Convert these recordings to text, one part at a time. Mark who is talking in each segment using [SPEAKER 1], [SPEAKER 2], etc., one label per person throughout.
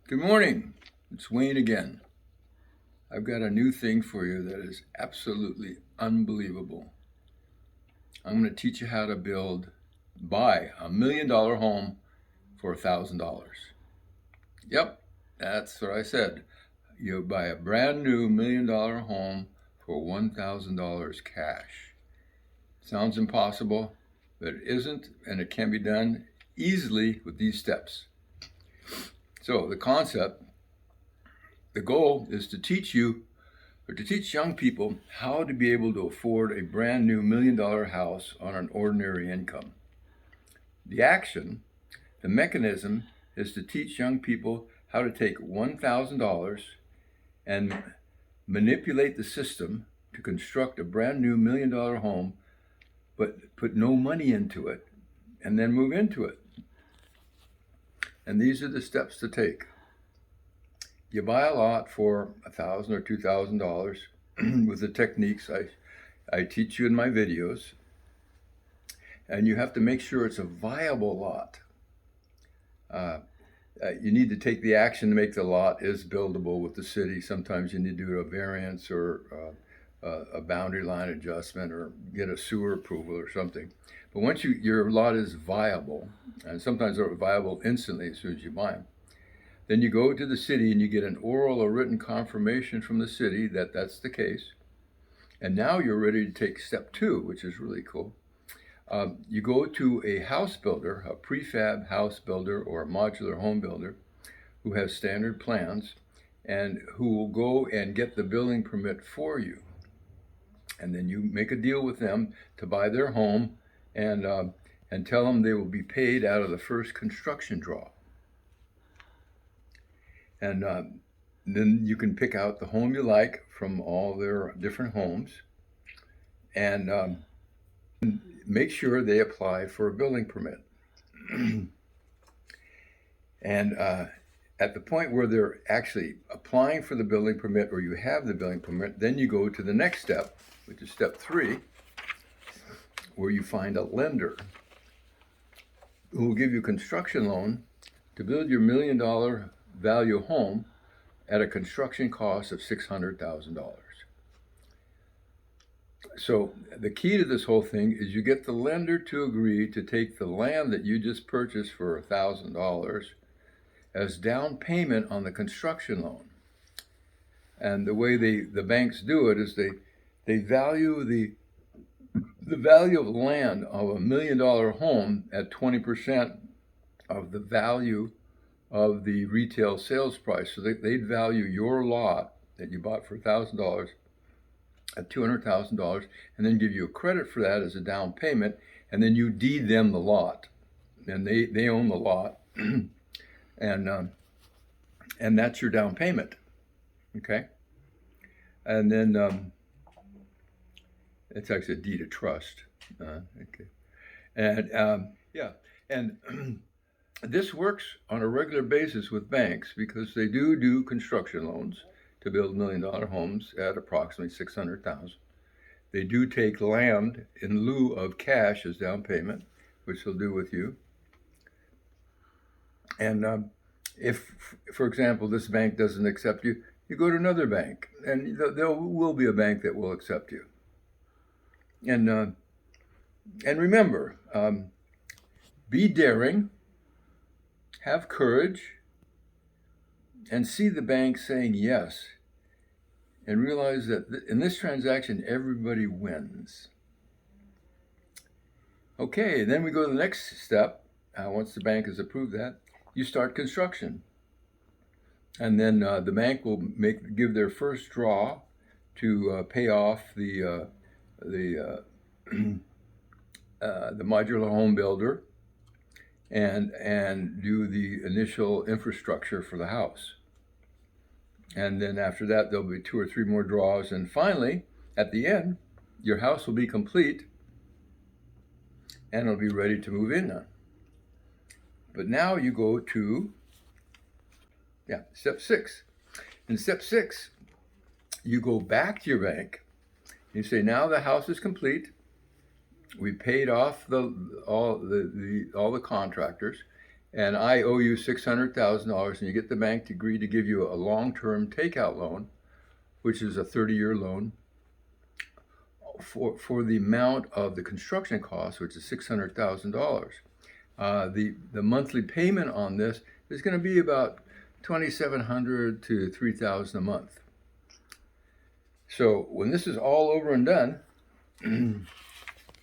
[SPEAKER 1] Good morning. It's Wayne again. I've got a new thing for you that is absolutely unbelievable. I'm going to teach you how to buy $1 million home for $1,000. Yep, that's what I said. You buy a brand new $1 million home for $1,000 cash. Sounds impossible, but it isn't, and it can be done easily with these steps. So the goal is to teach young people how to be able to afford a brand new $1 million house on an ordinary income. The mechanism is to teach young people how to take $1,000 and manipulate the system to construct a brand new $1 million home, but put no money into it and then move into it. And these are the steps to take. You buy a lot for $1,000 or $2,000 with the techniques I teach you in my videos, and you have to make sure it's a viable lot. You need to take the action to make the lot is buildable with the city. Sometimes you need to do a variance or a boundary line adjustment or get a sewer approval or something. But once your lot is viable, and sometimes they're viable instantly as soon as you buy them, then you go to the city and you get an oral or written confirmation from the city that that's the case. And now you're ready to take step 2, which is really cool. You go to a house builder, a prefab house builder or a modular home builder who has standard plans and who will go and get the building permit for you. And then you make a deal with them to buy their home and tell them they will be paid out of the first construction draw. And then you can pick out the home you like from all their different homes and make sure they apply for a building permit. And at the point where they're actually applying for the building permit or you have the building permit, then you go to the next step, which is step 3, where you find a lender who will give you a construction loan to build your $1 million value home at a construction cost of $600,000. So the key to this whole thing is you get the lender to agree to take the land that you just purchased for $1,000 as down payment on the construction loan. And the way the banks do it is they value the value of land of $1 million home at 20% of the value of the retail sales price. So they'd value your lot that you bought for $1,000 at $200,000 and then give you a credit for that as a down payment, and then you deed them the lot. And they own the lot and that's your down payment. Okay? And then it's actually a deed of trust. Okay. And and this works on a regular basis with banks because they do construction loans to build $1 million homes at approximately $600,000. They do take land in lieu of cash as down payment, which they'll do with you. And if, for example, this bank doesn't accept you, you go to another bank, and there will be a bank that will accept you. And remember, be daring. Have courage and see the bank saying yes and realize that in this transaction, everybody wins. Okay, then we go to the next step. Once the bank has approved that, you start construction. And then the bank will give their first draw to pay off the modular home builder and do the initial infrastructure for the house. And then after that, there'll be 2 or 3 more draws. And finally, at the end, your house will be complete and it'll be ready to move in now. But now you go to, step 6. In step 6, you go back to your bank. You say, now the house is complete. We paid off all the contractors, and I owe you $600,000, and you get the bank to agree to give you a long-term takeout loan, which is a 30-year loan, for the amount of the construction cost, which is $600,000. The monthly payment on this is going to be about $2,700 to $3,000 a month. So when this is all over and done,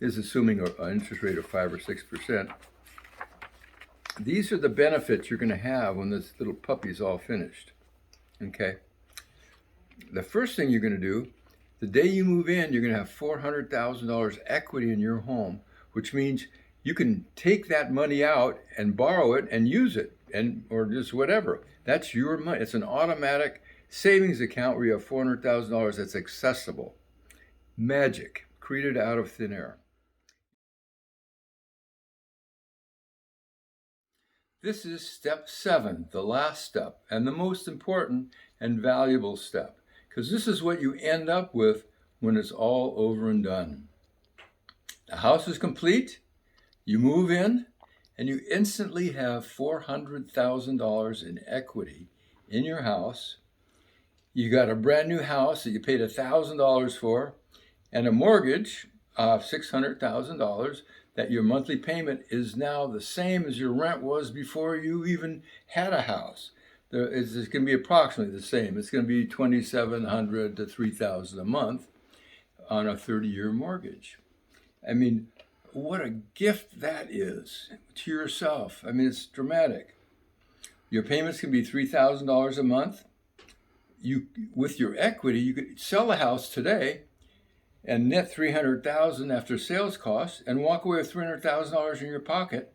[SPEAKER 1] is assuming an interest rate of 5 or 6%. These are the benefits you're going to have when this little puppy's all finished. Okay. The first thing you're going to do, the day you move in, you're going to have $400,000 equity in your home, which means you can take that money out and borrow it and use it, or just whatever. That's your money. It's an automatic savings account where you have $400,000 that's accessible. Magic, created out of thin air. This is step 7, the last step, and the most important and valuable step, because this is what you end up with when it's all over and done. The house is complete, you move in, and you instantly have $400,000 in equity in your house. You got a brand new house that you paid $1,000 for, and a mortgage of $600,000 that your monthly payment is now the same as your rent was before you even had a house. It's going to be approximately the same. It's going to be $2,700 to $3,000 a month on a 30-year mortgage. I mean, what a gift that is to yourself. I mean, it's dramatic. Your payments can be $3,000 a month. With your equity, you could sell a house today and net $300,000 after sales costs and walk away with $300,000 in your pocket,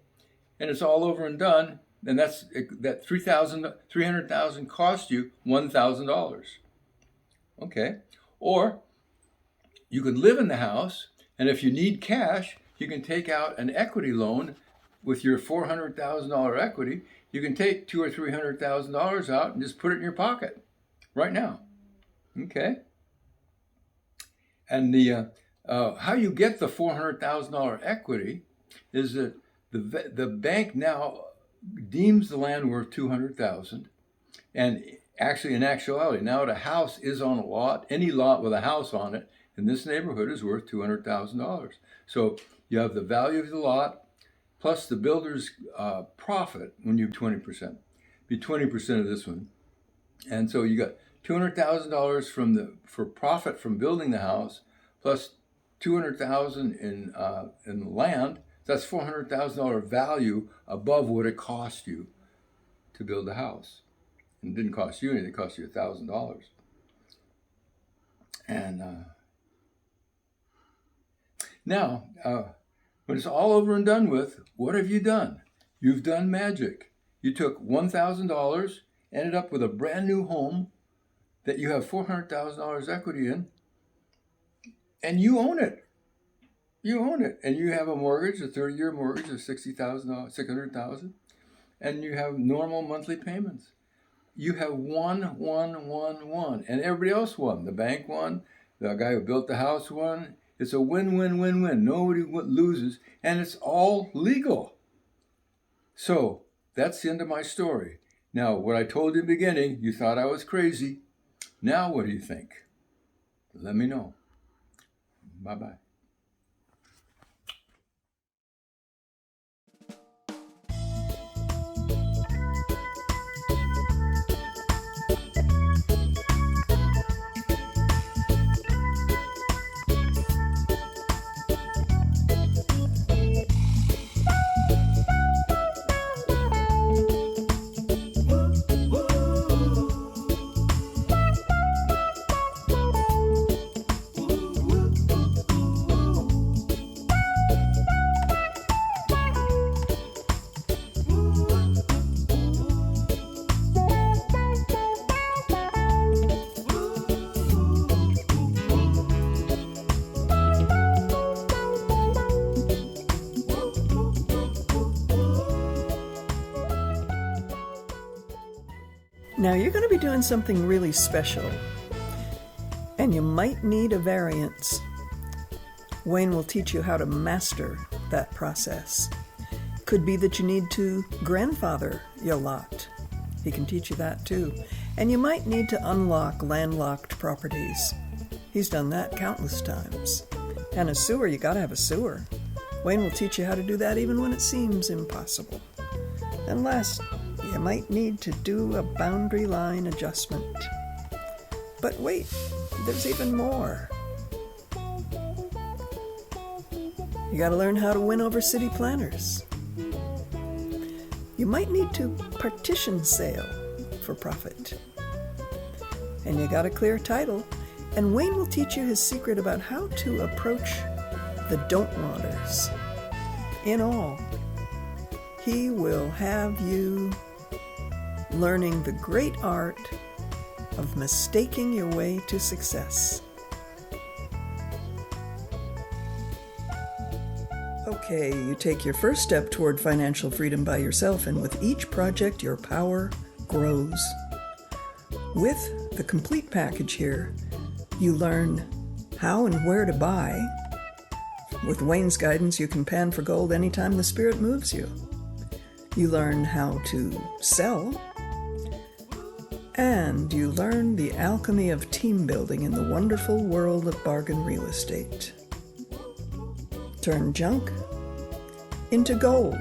[SPEAKER 1] and it's all over and done. And that $300,000 cost you $1,000. Okay. Or you could live in the house, and if you need cash, you can take out an equity loan with your $400,000 equity. You can take $200,000 or $300,000 out and just put it in your pocket right now. Okay. And how you get the $400,000 equity is that the bank now deems the land worth $200,000, and actually, in actuality, now the house is on a lot. Any lot with a house on it in this neighborhood is worth $200,000. So you have the value of the lot plus the builder's profit when you 20%, be 20% of this one, and so you got $200,000 for profit from building the house, plus $200,000 in land. That's $400,000 value above what it cost you to build the house. And it didn't cost you anything; it cost you $1,000. And now, when it's all over and done with, what have you done? You've done magic. You took $1,000, ended up with a brand new home that you have $400,000 equity in, and you own it. You own it, and you have a mortgage, a 30-year mortgage of $60,000, $600,000, and you have normal monthly payments. You have won, and everybody else won. The bank won, the guy who built the house won. It's a win-win-win-win. Nobody loses, and it's all legal. So that's the end of my story. Now, what I told you in the beginning, you thought I was crazy. Now, what do you think? Let me know. Bye-bye.
[SPEAKER 2] Now you're going to be doing something really special, and you might need a variance. Wayne will teach you how to master that process. Could be that you need to grandfather your lot. He can teach you that too. And you might need to unlock landlocked properties. He's done that countless times. And a sewer, you gotta have a sewer. Wayne will teach you how to do that even when it seems impossible. And last, you might need to do a boundary line adjustment. But wait, there's even more. You gotta learn how to win over city planners. You might need to partition sale for profit. And you got a clear title, and Wayne will teach you his secret about how to approach the don't-wanters. In all, he will have you learning the great art of mistaking your way to success. Okay, you take your first step toward financial freedom by yourself, and with each project, your power grows. With the complete package here, you learn how and where to buy. With Wayne's guidance, you can pan for gold anytime the spirit moves you. You learn how to sell, and you learn the alchemy of team building in the wonderful world of bargain real estate. Turn junk into gold.